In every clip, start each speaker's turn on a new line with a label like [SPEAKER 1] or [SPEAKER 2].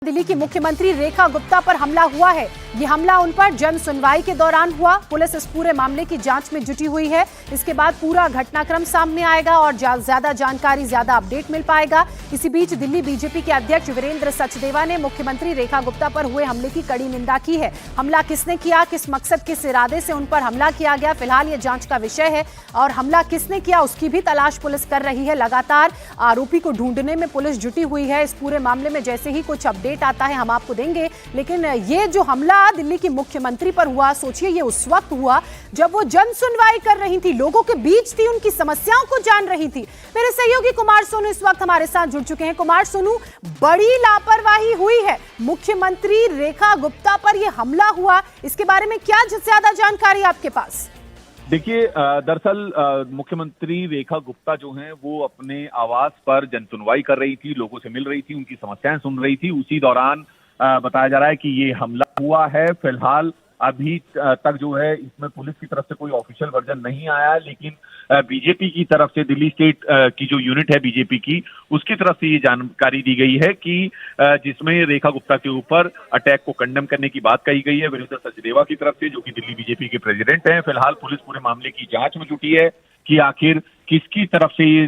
[SPEAKER 1] दिल्ली की मुख्यमंत्री रेखा गुप्ता पर हमला हुआ है। ये हमला उन पर जन सुनवाई के दौरान हुआ। पुलिस इस पूरे मामले की जांच में जुटी हुई है। इसके बाद पूरा घटनाक्रम सामने आएगा और ज्यादा जानकारी, ज्यादा अपडेट मिल पाएगा। इसी बीच दिल्ली बीजेपी के अध्यक्ष वीरेंद्र सचदेवा ने मुख्यमंत्री रेखा गुप्ता पर हुए हमले की कड़ी निंदा की है। हमला किसने किया, किस मकसद, किस इरादे से उन पर हमला किया गया, फिलहाल ये जांच का विषय है और हमला किसने किया उसकी भी तलाश पुलिस कर रही है। लगातार आरोपी को ढूंढने में पुलिस जुटी हुई है। इस पूरे मामले में जैसे ही कुछ अपडेट आता है हम आपको देंगे। लेकिन ये जो हमला दिल्ली की मुख्यमंत्री पर हुआ, सोचिए ये उस वक्त हुआ जब वो जन सुनवाई कर रही थी, लोगों के बीच थी, उनकी समस्याओं को जान रही थी। मेरे सहयोगी कुमार सोनू इस वक्त हमारे साथ जुड़ चुके हैं। कुमार सोनू, बड़ी लापरवाही हुई है, मुख्यमंत्री रेखा गुप्ता पर यह हमला हुआ, इसके बारे में क्या ज्यादा जानकारी आपके पास?
[SPEAKER 2] देखिए, दरअसल मुख्यमंत्री रेखा गुप्ता जो हैं वो अपने आवास पर जन सुनवाई कर रही थी, लोगों से मिल रही थी, उनकी समस्याएं सुन रही थी। उसी दौरान बताया जा रहा है कि ये हमला हुआ है। फिलहाल अभी तक जो है इसमें पुलिस की तरफ से कोई ऑफिशियल वर्जन नहीं आया, लेकिन बीजेपी की तरफ से, दिल्ली स्टेट की जो यूनिट है बीजेपी की, उसकी तरफ से ये जानकारी दी गई है कि जिसमें रेखा गुप्ता के ऊपर अटैक को कंडेम करने की बात कही गई है वीरेंद्र सचदेवा की तरफ से, जो कि दिल्ली बीजेपी के प्रेसिडेंट हैं। फिलहाल पुलिस पूरे मामले की जांच में जुटी है कि आखिर किसकी तरफ से ये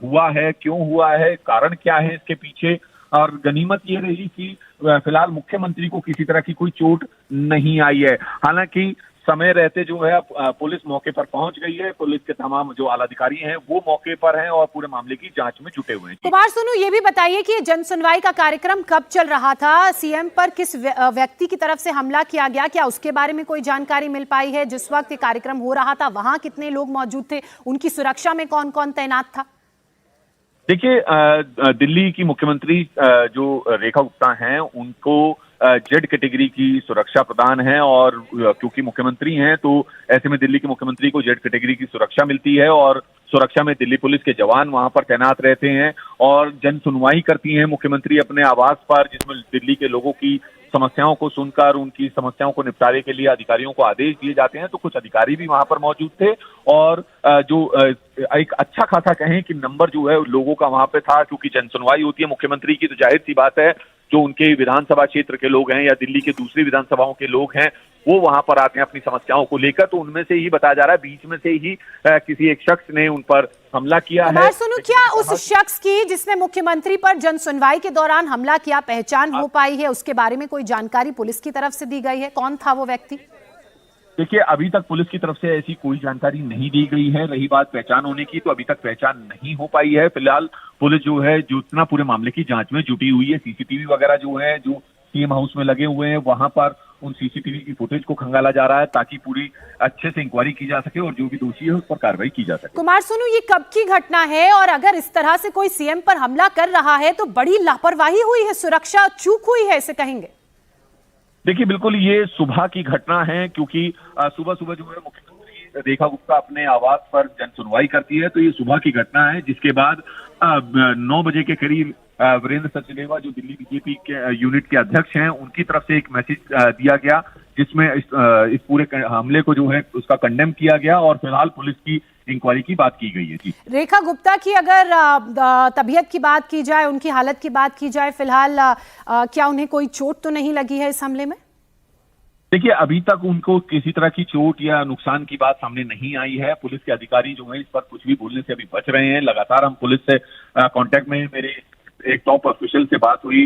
[SPEAKER 2] हुआ है, क्यों हुआ है, कारण क्या है इसके पीछे। और गनीमत ये रही कि फिलहाल मुख्यमंत्री को किसी तरह की कोई चोट नहीं आई है। हालांकि समय रहते जो है पुलिस मौके पर पहुंच गई है। पुलिस के तमाम जो आला अधिकारी हैं वो मौके पर हैं और पूरे मामले की जांच में जुटे हुए हैं।
[SPEAKER 1] कुमार सोनू, ये भी बताइए कि जन सुनवाई का कार्यक्रम कब चल रहा था? सीएम पर किस व्यक्ति की तरफ से हमला किया गया, क्या उसके बारे में कोई जानकारी मिल पाई है? जिस वक्त ये कार्यक्रम हो रहा था वहां कितने लोग मौजूद थे, उनकी सुरक्षा में कौन कौन तैनात था?
[SPEAKER 2] देखिए, दिल्ली की मुख्यमंत्री जो रेखा गुप्ता हैं उनको जेड कैटेगरी की सुरक्षा प्रदान है और क्योंकि मुख्यमंत्री हैं तो ऐसे में दिल्ली के मुख्यमंत्री को जेड कैटेगरी की सुरक्षा मिलती है और सुरक्षा में दिल्ली पुलिस के जवान वहां पर तैनात रहते हैं और जन सुनवाई करती हैं मुख्यमंत्री अपने आवास पर, जिसमें दिल्ली के लोगों की समस्याओं को सुनकर उनकी समस्याओं को निपटारे के लिए अधिकारियों को आदेश दिए जाते हैं। तो कुछ अधिकारी भी वहां पर मौजूद थे और जो एक अच्छा खासा कहें कि नंबर जो है लोगों का वहां पे था, क्योंकि जन सुनवाई होती है मुख्यमंत्री की, तो जाहिर सी बात है जो उनके विधानसभा क्षेत्र के लोग हैं या दिल्ली के दूसरी विधानसभाओं के लोग हैं वो वहां पर आते हैं अपनी समस्याओं को लेकर। तो उनमें से ही बताया जा रहा है बीच में से ही किसी एक शख्स ने उन पर हमला किया है।
[SPEAKER 1] सुनो, क्या उस शख्स की जिसने मुख्यमंत्री पर जन सुनवाई के दौरान हमला किया पहचान हो पाई है? उसके बारे में कोई जानकारी पुलिस की तरफ से दी गई है? कौन था वो व्यक्ति?
[SPEAKER 2] देखिए, अभी तक पुलिस की तरफ से ऐसी कोई जानकारी नहीं दी गई है। रही बात पहचान होने की, तो अभी तक पहचान नहीं हो पाई है। फिलहाल पुलिस जो है जो इतना पूरे मामले की जांच में जुटी हुई है, सीसीटीवी वगैरह जो है जो सीएम हाउस में लगे हुए हैं वहां पर उन सीसीटीवी की फुटेज को खंगाला जा रहा है ताकि पूरी अच्छे से इंक्वायरी की जा सके और जो भी दोषी है उस पर कार्रवाई की जा सके।
[SPEAKER 1] कुमार सोनू, ये कब की घटना है और अगर इस तरह से कोई सीएम पर हमला कर रहा है तो बड़ी लापरवाही हुई है, सुरक्षा चूक हुई है, इसे कहेंगे?
[SPEAKER 2] देखिए, बिल्कुल ये सुबह की घटना है, क्योंकि सुबह सुबह जो है मुख्यमंत्री रेखा गुप्ता अपने आवास पर जन सुनवाई करती है, तो ये सुबह की घटना है। जिसके बाद 9 बजे के करीब वीरेंद्र सचदेवा जो दिल्ली बीजेपी के यूनिट के अध्यक्ष हैं उनकी तरफ से एक मैसेज दिया गया जिसमें इस पूरे हमले को जो है उसका कंडेम किया गया और फिलहाल पुलिस की इंक्वायरी की बात की गई है। जी,
[SPEAKER 1] रेखा गुप्ता की अगर तबीयत की बात की जाए, उनकी हालत की बात की जाए, फिलहाल क्या उन्हें कोई चोट तो नहीं लगी है इस हमले में?
[SPEAKER 2] देखिए, अभी तक उनको किसी तरह की चोट या नुकसान की बात सामने नहीं आई है। पुलिस के अधिकारी जो है इस पर कुछ भी बोलने से अभी बच रहे हैं। लगातार हम पुलिस से कांटेक्ट में, मेरे एक टॉप ऑफिशियल से बात हुई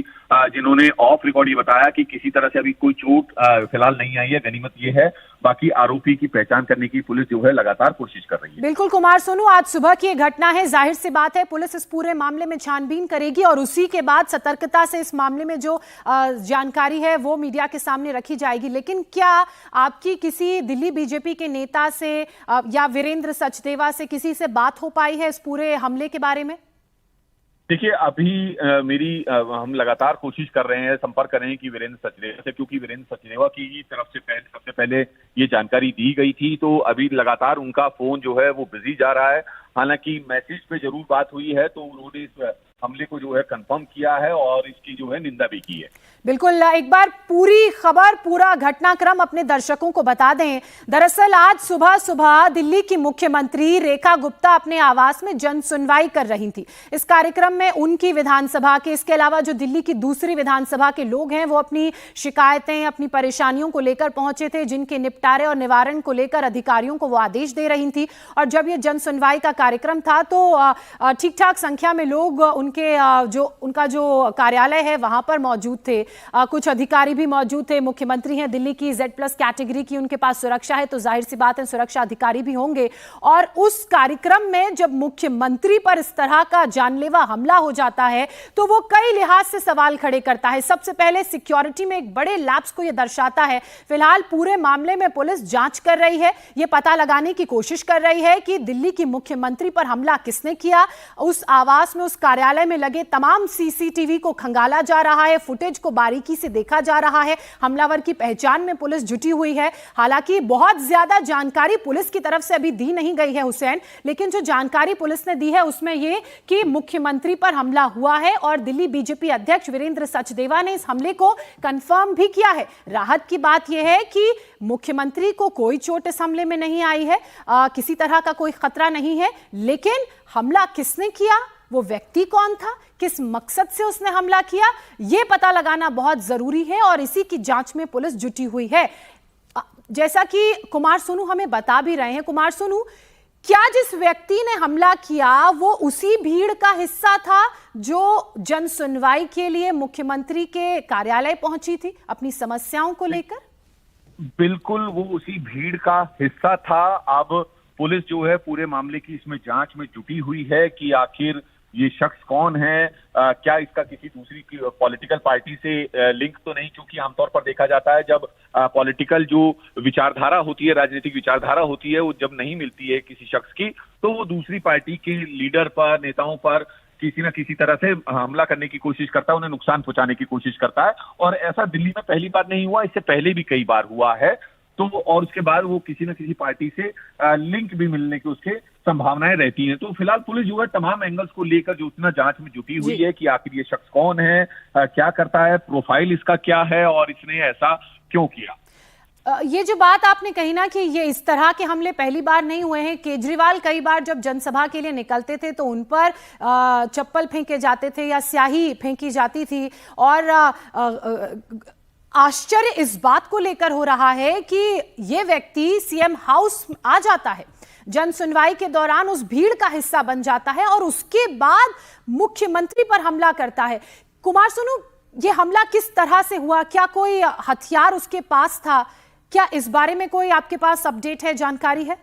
[SPEAKER 2] जिन्होंने ऑफ रिकॉर्ड ये बताया कि किसी तरह से अभी कोई चोट फिलहाल नहीं आई है। गनीमत ये है, बाकी आरोपी की पहचान करने की पुलिस जो है लगातार कोशिश कर रही है।
[SPEAKER 1] बिल्कुल कुमार सोनू, आज सुबह की घटना है, जाहिर सी बात है पुलिस इस पूरे मामले में छानबीन करेगी और उसी के बाद सतर्कता से इस मामले में जो जानकारी है वो मीडिया के सामने रखी जाएगी। लेकिन क्या आपकी किसी दिल्ली बीजेपी के नेता से या वीरेंद्र सचदेवा से किसी से बात हो पाई है इस पूरे हमले के बारे में?
[SPEAKER 2] देखिए, अभी हम लगातार कोशिश कर रहे हैं, संपर्क कर रहे हैं कि वीरेंद्र सचदेवा से, क्योंकि वीरेंद्र सचदेवा की ही तरफ से सबसे पहले ये जानकारी दी गई थी। तो अभी लगातार उनका फोन जो है वो बिजी जा रहा है। हालांकि मैसेज पे जरूर बात हुई है, तो उन्होंने इस हमले को जो है कंफर्म किया है और इसकी जो है निंदा भी की है।
[SPEAKER 1] बिल्कुल, एक बार पूरी खबर, पूरा घटनाक्रम अपने दर्शकों को बता दें। दरअसल आज सुबह सुबह दिल्ली की मुख्यमंत्री रेखा गुप्ता अपने आवास में जन सुनवाई कर रही थी। इस कार्यक्रम में उनकी विधानसभा के, इसके अलावा जो दिल्ली की दूसरी विधानसभा के लोग हैं, वो अपनी शिकायतें, अपनी परेशानियों को लेकर पहुंचे थे, जिनके निपटारे और निवारण को लेकर अधिकारियों को वो आदेश दे रही थी। और जब ये जन सुनवाई का कार्यक्रम था तो ठीक ठाक संख्या में लोग उनका जो कार्यालय है वहां पर मौजूद थे। कुछ अधिकारी भी मौजूद थे। मुख्यमंत्री हैं दिल्ली की, Z+ कैटेगरी की उनके पास सुरक्षा है, तो जाहिर सी बात है सुरक्षा अधिकारी भी होंगे। और उस कार्यक्रम में जब मुख्यमंत्री पर इस तरह का जानलेवा हमला हो जाता है तो वो कई लिहाज से सवाल खड़े करता है। सबसे पहले सिक्योरिटी में एक बड़े लैप्स को यह दर्शाता है। फिलहाल पूरे मामले में पुलिस जांच कर रही है, यह पता लगाने की कोशिश कर रही है कि दिल्ली की मुख्यमंत्री पर हमला किसने किया। उस आवास में, उस कार्यालय में लगे तमाम CCTV को खंगाला जा रहा है, फुटेज को बारीकी से देखा जा रहा है। हमलावर की पहचान में पुलिस जुटी हुई है। हालांकि बहुत ज्यादा जानकारी पुलिस की तरफ से अभी दी नहीं गई है हुसैन, लेकिन जो जानकारी पुलिस ने दी है उसमें यह कि मुख्यमंत्री पर हमला हुआ है और दिल्ली बीजेपी अध्यक्ष वीरेंद्र सचदेवा ने इस हमले को कंफर्म भी किया है। राहत की बात यह है कि मुख्यमंत्री को कोई चोट इस हमले में नहीं आई है, किसी तरह का कोई खतरा नहीं है। लेकिन हमला किसने किया, वो व्यक्ति कौन था, किस मकसद से उसने हमला किया, यह पता लगाना बहुत जरूरी है और इसी की जांच में पुलिस जुटी हुई है। जैसा कि कुमार सोनू हमें बता भी रहे हैं। कुमार सोनू, क्या जिस व्यक्ति ने हमला किया वो उसी भीड़ का हिस्सा था जो जन सुनवाई के लिए मुख्यमंत्री के कार्यालय पहुंची थी अपनी समस्याओं को लेकर?
[SPEAKER 2] बिल्कुल, वो उसी भीड़ का हिस्सा था। अब पुलिस जो है पूरे मामले की इसमें जांच में जुटी हुई है कि आखिर ये शख्स कौन है, क्या इसका किसी दूसरी पॉलिटिकल पार्टी से लिंक तो नहीं, क्योंकि आमतौर पर देखा जाता है जब पॉलिटिकल जो विचारधारा होती है, राजनीतिक विचारधारा होती है, वो जब नहीं मिलती है किसी शख्स की, तो वो दूसरी पार्टी के लीडर पर, नेताओं पर किसी न किसी तरह से हमला करने की कोशिश करता है, उन्हें नुकसान पहुंचाने की कोशिश करता है। और ऐसा दिल्ली में पहली बार नहीं हुआ, इससे पहले भी कई बार हुआ है। तो और उसके बाद वो किसी न किसी पार्टी से लिंक भी मिलने की उसके संभावनाएं रहती हैं। तो फिलहाल पुलिस जो है तमाम एंगल्स को लेकर जो उतना जांच में जुटी हुई है कि आखिर ये शख्स कौन है, क्या करता है, प्रोफाइल इसका क्या है और इसने ऐसा क्यों किया।
[SPEAKER 1] ये जो बात आपने कही ना कि ये इस तरह के हमले पहली बार नहीं हुए हैं। केजरीवाल कई बार जब जनसभा के लिए निकलते थे तो उन पर चप्पल फेंके जाते थे या स्याही फेंकी जाती थी। और आश्चर्य इस बात को लेकर हो रहा है कि ये व्यक्ति CM हाउस आ जाता है, जन सुनवाई के दौरान उस भीड़ का हिस्सा बन जाता है और उसके बाद मुख्यमंत्री पर हमला करता है। कुमार सोनू, ये हमला किस तरह से हुआ? क्या कोई हथियार उसके पास था? क्या इस बारे में कोई आपके पास अपडेट है, जानकारी है?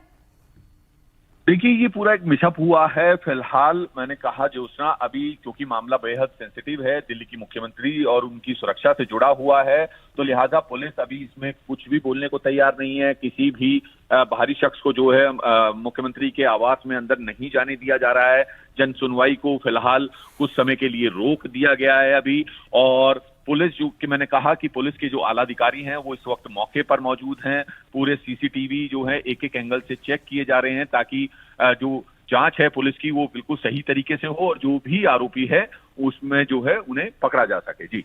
[SPEAKER 2] देखिए, ये पूरा एक मिशअप हुआ है। फिलहाल मैंने कहा ज्योत्सना, अभी क्योंकि मामला बेहद सेंसिटिव है, दिल्ली की मुख्यमंत्री और उनकी सुरक्षा से जुड़ा हुआ है, तो लिहाजा पुलिस अभी इसमें कुछ भी बोलने को तैयार नहीं है। किसी भी बाहरी शख्स को जो है मुख्यमंत्री के आवास में अंदर नहीं जाने दिया जा रहा है। जन सुनवाई को फिलहाल कुछ समय के लिए रोक दिया गया है अभी। और पुलिस, जो कि मैंने कहा कि पुलिस के जो आला अधिकारी हैं वो इस वक्त मौके पर मौजूद हैं। पूरे CCTV जो है एक एक एंगल से चेक किए जा रहे हैं ताकि जो जांच है पुलिस की वो बिल्कुल सही तरीके से हो और जो भी आरोपी है उसमें जो है उन्हें पकड़ा जा सके। जी,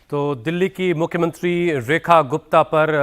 [SPEAKER 3] तो दिल्ली की मुख्यमंत्री रेखा गुप्ता पर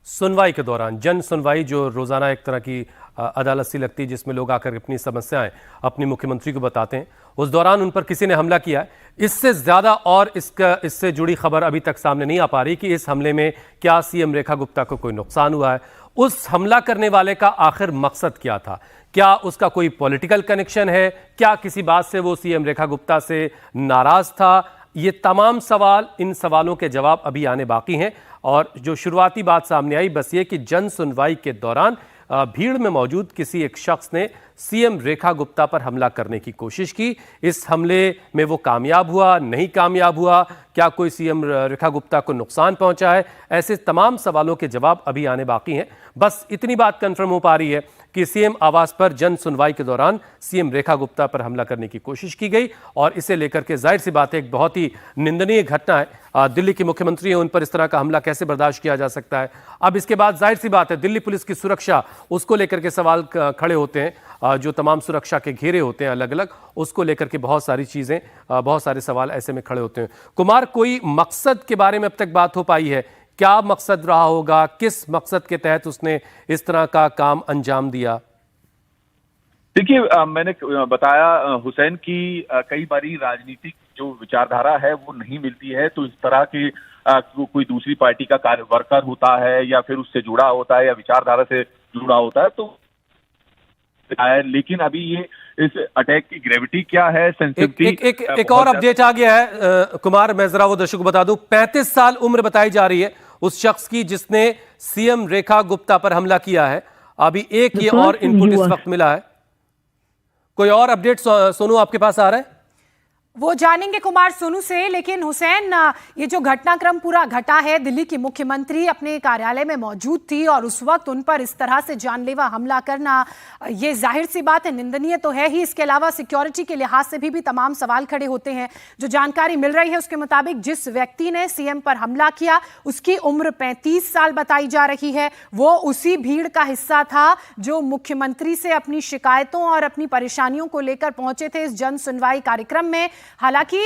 [SPEAKER 3] सुनवाई के दौरान, जन सुनवाई जो रोजाना एक तरह की अदालत सी लगती है जिसमें लोग आकर अपनी समस्याएं अपनी मुख्यमंत्री को बताते हैं, उस दौरान उन पर किसी ने हमला किया है। इससे ज्यादा और इससे जुड़ी खबर अभी तक सामने नहीं आ पा रही कि इस हमले में क्या CM रेखा गुप्ता को कोई नुकसान हुआ है, उस हमला करने वाले का आखिर मकसद क्या था, क्या उसका कोई पॉलिटिकल कनेक्शन है, क्या किसी बात से वो CM रेखा गुप्ता से नाराज था। ये तमाम सवाल, इन सवालों के जवाब अभी आने बाकी हैं। और जो शुरुआती बात सामने आई बस ये कि जन सुनवाई के दौरान भीड़ में मौजूद किसी एक शख्स ने CM रेखा गुप्ता पर हमला करने की कोशिश की। इस हमले में वो कामयाब हुआ, नहीं कामयाब हुआ, क्या कोई CM रेखा गुप्ता को नुकसान पहुंचा है, ऐसे तमाम सवालों के जवाब अभी आने बाकी हैं। बस इतनी बात कंफर्म हो पा रही है कि CM आवास पर जन सुनवाई के दौरान CM रेखा गुप्ता पर हमला करने की कोशिश की गई और इसे लेकर के जाहिर सी बात है एक बहुत ही निंदनीय घटना है। दिल्ली की मुख्यमंत्री है, उन पर इस तरह का हमला कैसे बर्दाश्त किया जा सकता है। अब इसके बाद जाहिर सी बात है दिल्ली पुलिस की सुरक्षा, उसको लेकर के सवाल खड़े होते हैं। जो तमाम सुरक्षा के घेरे होते हैं अलग अलग, उसको लेकर के बहुत सारी चीजें, बहुत सारे सवाल ऐसे में खड़े होते हैं। कुमार, कोई मकसद के बारे में अब तक बात हो पाई है? क्या मकसद रहा होगा? किस मकसद के तहत उसने इस तरह का काम अंजाम दिया?
[SPEAKER 2] देखिए, मैंने बताया हुसैन की कई बारी राजनीतिक जो विचारधारा है वो नहीं मिलती है, तो इस तरह के कोई दूसरी पार्टी का कार्य वर्कर होता है या फिर उससे जुड़ा होता है या विचारधारा से जुड़ा होता है, तो लेकिन अभी ये इस अटैक की ग्रेविटी क्या है, सेंसिटिविटी
[SPEAKER 3] एक और अपडेट आ गया है कुमार, मैं जरा वो दर्शक को बता दूं। 35 साल उम्र बताई जा रही है उस शख्स की जिसने सीएम रेखा गुप्ता पर हमला किया है। अभी एक ये और इनपुट इस वक्त मिला है। कोई और अपडेट सोनू आपके पास आ रहा है?
[SPEAKER 1] वो जानेंगे कुमार सोनू से, लेकिन हुसैन, ये जो घटनाक्रम पूरा घटा है, दिल्ली की मुख्यमंत्री अपने कार्यालय में मौजूद थी और उस वक्त उन पर इस तरह से जानलेवा हमला करना, ये जाहिर सी बात है निंदनीय तो है ही। इसके अलावा सिक्योरिटी के लिहाज से भी तमाम सवाल खड़े होते हैं। जो जानकारी मिल रही है उसके मुताबिक जिस व्यक्ति ने सीएम पर हमला किया उसकी उम्र 35 साल बताई जा रही है। वो उसी भीड़ का हिस्सा था जो मुख्यमंत्री से अपनी शिकायतों और अपनी परेशानियों को लेकर पहुंचे थे इस जन सुनवाई कार्यक्रम में। हालांकि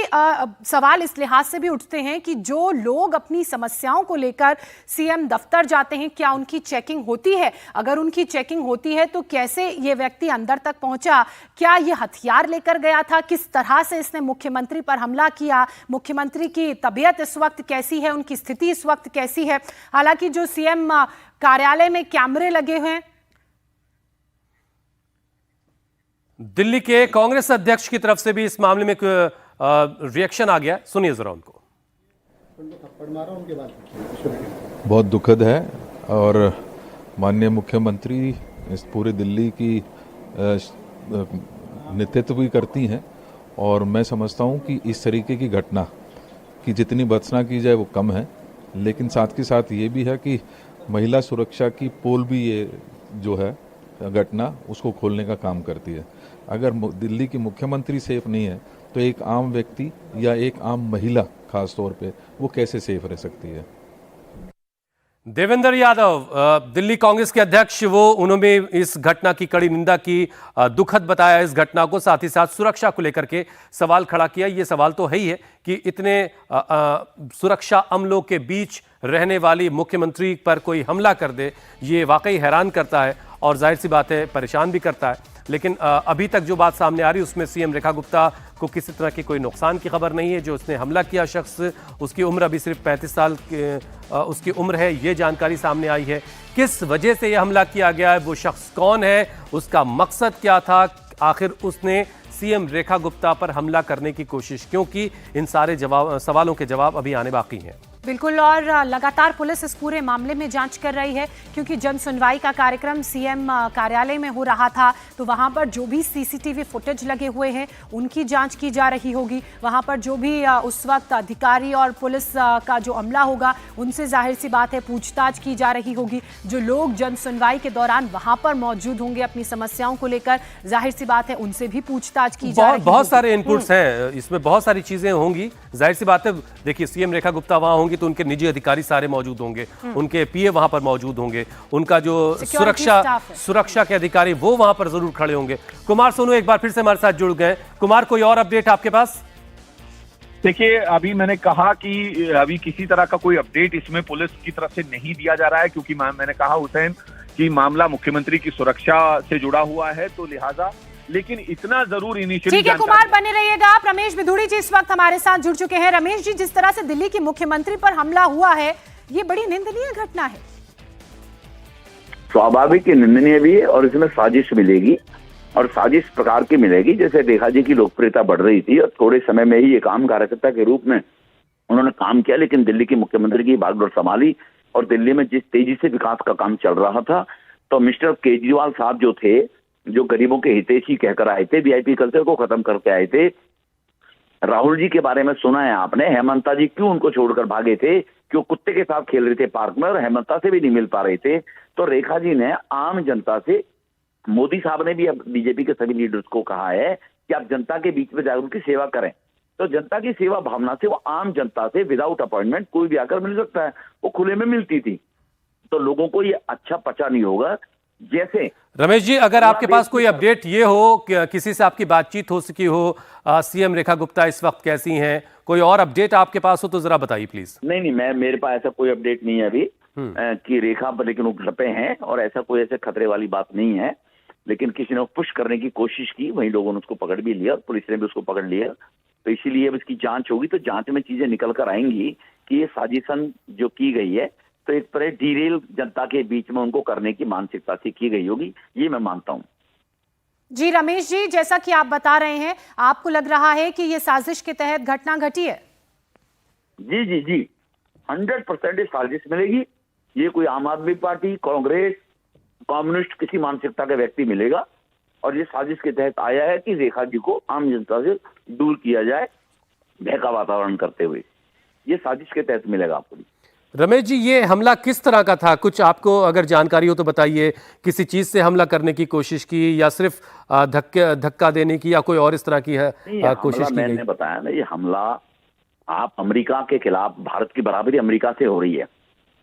[SPEAKER 1] सवाल इस लिहाज से भी उठते हैं कि जो लोग अपनी समस्याओं को लेकर सीएम दफ्तर जाते हैं, क्या उनकी चेकिंग होती है? अगर उनकी चेकिंग होती है तो कैसे ये व्यक्ति अंदर तक पहुंचा? क्या ये हथियार लेकर गया था? किस तरह से इसने मुख्यमंत्री पर हमला किया? मुख्यमंत्री की तबीयत इस वक्त कैसी है? उनकी स्थिति इस वक्त कैसी है? हालांकि जो सीएम कार्यालय में कैमरे लगे हुए हैं,
[SPEAKER 3] दिल्ली के कांग्रेस अध्यक्ष की तरफ से भी इस मामले में रिएक्शन आ गया, सुनिए जरा उनको।
[SPEAKER 4] बहुत दुखद है और माननीय मुख्यमंत्री इस पूरे दिल्ली की नेतृत्व भी करती हैं और मैं समझता हूं कि इस तरीके की घटना की जितनी भर्त्सना की जाए वो कम है, लेकिन साथ के साथ ये भी है कि महिला सुरक्षा की पोल भी ये जो है घटना उसको खोलने का काम करती है। अगर दिल्ली की मुख्यमंत्री सेफ नहीं है तो एक आम व्यक्ति या एक आम महिला खास तौर पे वो कैसे सेफ रह सकती है?
[SPEAKER 3] देवेंद्र यादव, दिल्ली कांग्रेस के अध्यक्ष, उन्होंने इस घटना की कड़ी निंदा की, दुखद बताया इस घटना को, साथ ही साथ सुरक्षा को लेकर के सवाल खड़ा किया। ये सवाल तो है ही है कि इतने सुरक्षा अमलों के बीच रहने वाली मुख्यमंत्री पर कोई हमला कर दे, ये वाकई हैरान करता है और जाहिर सी बात है परेशान भी करता है। लेकिन अभी तक जो बात सामने आ रही है उसमें सीएम रेखा गुप्ता को किसी तरह की कोई नुकसान की खबर नहीं है। जो उसने हमला किया शख्स, उसकी उम्र अभी सिर्फ 35 साल उसकी उम्र है, ये जानकारी सामने आई है। किस वजह से यह हमला किया गया है, वो शख्स कौन है, उसका मकसद क्या था, आखिर उसने सीएम रेखा गुप्ता पर हमला करने की कोशिश क्यों की, इन सारे सवालों के जवाब अभी आने बाकी हैं।
[SPEAKER 1] बिल्कुल, और लगातार पुलिस इस पूरे मामले में जांच कर रही है, क्योंकि जन सुनवाई का कार्यक्रम सीएम कार्यालय में हो रहा था, तो वहां पर जो भी सीसीटीवी फुटेज लगे हुए हैं उनकी जांच की जा रही होगी। वहां पर जो भी उस वक्त अधिकारी और पुलिस का जो अमला होगा उनसे जाहिर सी बात है पूछताछ की जा रही होगी। जो लोग जन सुनवाई के दौरान वहां पर मौजूद होंगे अपनी समस्याओं को लेकर, जाहिर सी बात है उनसे भी पूछताछ की जा रही है।
[SPEAKER 3] बहुत सारे इनपुट्स हैं इसमें, बहुत सारी चीजें होंगी। जाहिर सी बात है, देखिए सीएम रेखा गुप्ता वहां होंगी तो उनके निजी अधिकारी सारे मौजूद होंगे, उनके पीए वहां पर मौजूद होंगे, उनका जो सुरक्षा के अधिकारी वो वहां पर जरूर खड़े होंगे। कुमार सोनू एक बार फिर से हमारे साथ जुड़ गए। कुमार, कोई और अपडेट आपके पास?
[SPEAKER 2] देखिए, अभी मैंने कहा कि अभी किसी तरह का कोई अपडेट इसमें पुलिस की तरफ से नहीं दिया जा रहा है, क्योंकि मैंने कहा हुसैन कि मामला मुख्यमंत्री की सुरक्षा से जुड़ा हुआ है, तो लिहाजा, लेकिन इतना जरूर इनिशियली।
[SPEAKER 1] ठीक है कुमार, बने रहिएगा। आप रमेश बिधूड़ी जी इस वक्त हमारे साथ जुड़ चुके हैं। रमेश जी, जिस तरह से दिल्ली की मुख्यमंत्री पर हमला हुआ है, ये बड़ी निंदनीय घटना है।
[SPEAKER 5] स्वाभाविक निंदनीय भी है और इसमें साजिश मिलेगी, और साजिश प्रकार की मिलेगी। जैसे रेखा जी की लोकप्रियता बढ़ रही थी और थोड़े समय में ही एक आम कार्यकर्ता के रूप में उन्होंने काम किया, लेकिन दिल्ली की मुख्यमंत्री की भागदौड़ संभाली और दिल्ली में जिस तेजी से विकास का काम चल रहा था, तो मिस्टर केजरीवाल साहब जो थे, जो गरीबों के हितैषी कहकर आए थे, वीआईपी कल्चर को खत्म करके आए थे। राहुल जी के बारे में सुना है आपने, हेमंता जी क्यों उनको छोड़कर भागे थे, क्यों कुत्ते के साथ खेल रहे थे पार्क में और हेमंता से भी नहीं मिल पा रहे थे। तो रेखा जी ने आम जनता से, मोदी साहब ने भी अब बीजेपी के सभी लीडर्स को कहा है कि आप जनता के बीच में जाकर उनकी सेवा करें। तो जनता की सेवा भावना से वो आम जनता से विदाउट अपॉइंटमेंट कोई भी आकर मिल सकता है, वो खुले में मिलती थी। तो लोगों को ये अच्छा पचा नहीं होगा। जैसे
[SPEAKER 3] रमेश जी, अगर आपके पास कोई अपडेट ये हो कि किसी से आपकी बातचीत हो सकी हो, सीएम रेखा गुप्ता इस वक्त कैसी हैं, कोई और अपडेट आपके पास हो तो जरा बताइए प्लीज।
[SPEAKER 5] नहीं, मेरे पास ऐसा कोई अपडेट नहीं है अभी कि रेखा पर, लेकिन वो घर पे हैं और ऐसा कोई ऐसे खतरे वाली बात नहीं है। लेकिन किसी ने पुश करने की कोशिश की, वहीं लोगों ने उसको पकड़ भी लिया, पुलिस ने भी उसको पकड़ लिया। तो इसीलिए अब इसकी जांच होगी, तो जांच में चीजें निकल कर आएंगी कि ये साजिशन जो की गई है तो एक तरह डीरेल जनता के बीच में उनको करने की मानसिकता से की गई होगी, ये मैं मानता हूं।
[SPEAKER 1] जी रमेश जी, जैसा कि आप बता रहे हैं, आपको लग रहा है कि ये साजिश के तहत घटना घटी है?
[SPEAKER 5] जी जी जी, 100% ये साजिश मिलेगी। ये कोई आम आदमी पार्टी, कांग्रेस, कम्युनिस्ट किसी मानसिकता का व्यक्ति मिलेगा और ये साजिश के तहत आया है कि रेखा जी को आम जनता से दूर किया जाए भय का वातावरण करते हुए। ये साजिश के तहत मिलेगा आपको।
[SPEAKER 3] रमेश जी, ये हमला किस तरह का था? कुछ आपको अगर जानकारी हो तो बताइए। किसी चीज से हमला करने की कोशिश की या सिर्फ धक्का देने की या कोई और इस तरह की कोशिश की गई?
[SPEAKER 5] मैंने बताया ना, ये हमला आप अमेरिका के खिलाफ, भारत की बराबरी अमेरिका से हो रही है।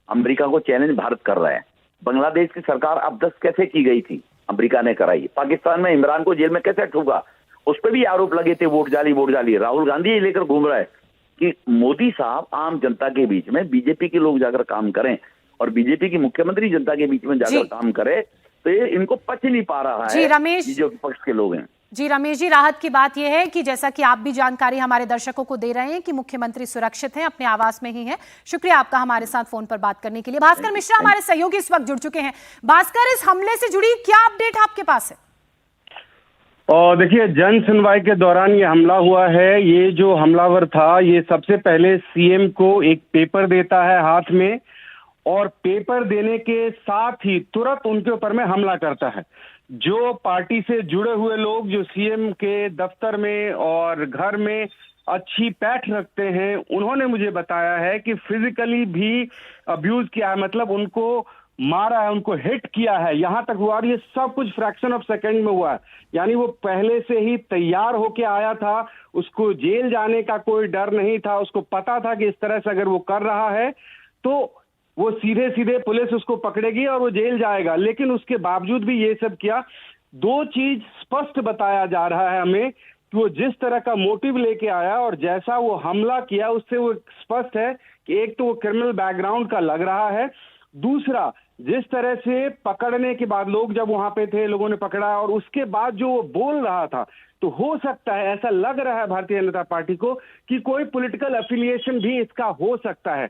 [SPEAKER 5] अमेरिका को चैलेंज भारत कर रहा है। बांग्लादेश की सरकार अबदस्त कैसे की गई थी, अमेरिका ने कराई। पाकिस्तान में इमरान को जेल में कैसे ठूका, उस पर भी आरोप लगे थे, वोट जाली। राहुल गांधी ये लेकर घूम रहा है कि मोदी साहब आम जनता के बीच में, बीजेपी के लोग जाकर काम करें और बीजेपी की मुख्यमंत्री जनता के बीच में जाकर काम करे, तो ये इनको पच नहीं पा रहा है।
[SPEAKER 1] रमेश,
[SPEAKER 5] जो विपक्ष के लोग हैं।
[SPEAKER 1] जी रमेश जी, राहत की बात यह है कि जैसा कि आप भी जानकारी हमारे दर्शकों को दे रहे हैं कि मुख्यमंत्री सुरक्षित हैं, अपने आवास में ही हैं। शुक्रिया आपका हमारे साथ फोन पर बात करने के लिए। भास्कर मिश्रा हमारे सहयोगी इस वक्त जुड़ चुके हैं। भास्कर, इस हमले से जुड़ी क्या अपडेट आपके पास है?
[SPEAKER 6] और देखिए, जन सुनवाई के दौरान ये हमला हुआ है। ये जो हमलावर था, ये सबसे पहले सीएम को एक पेपर देता है हाथ में और पेपर देने के साथ ही तुरंत उनके ऊपर में हमला करता है। जो पार्टी से जुड़े हुए लोग जो सीएम के दफ्तर में और घर में अच्छी पैठ रखते हैं, उन्होंने मुझे बताया है कि फिजिकली भी अब्यूज किया है, मतलब उनको मारा है, उनको हिट किया है, यहां तक हुआ। और ये सब कुछ फ्रैक्शन ऑफ सेकंड में हुआ है। यानी वो पहले से ही तैयार होके आया था, उसको जेल जाने का कोई डर नहीं था। उसको पता था कि इस तरह से अगर वो कर रहा है तो वो सीधे सीधे पुलिस उसको पकड़ेगी और वो जेल जाएगा। लेकिन उसके बावजूद भी ये सब किया। दो चीज स्पष्ट बताया जा रहा है हमें कि वो जिस तरह का मोटिव लेके आया और जैसा वो हमला किया, उससे वो स्पष्ट है कि एक तो वो क्रिमिनल बैकग्राउंड का लग रहा है, दूसरा जिस तरह से पकड़ने के बाद लोग जब वहां पे थे, लोगों ने पकड़ा और उसके बाद जो वो बोल रहा था, तो हो सकता है, ऐसा लग रहा है भारतीय जनता पार्टी को कि कोई पॉलिटिकल एफिलिएशन भी इसका हो सकता है।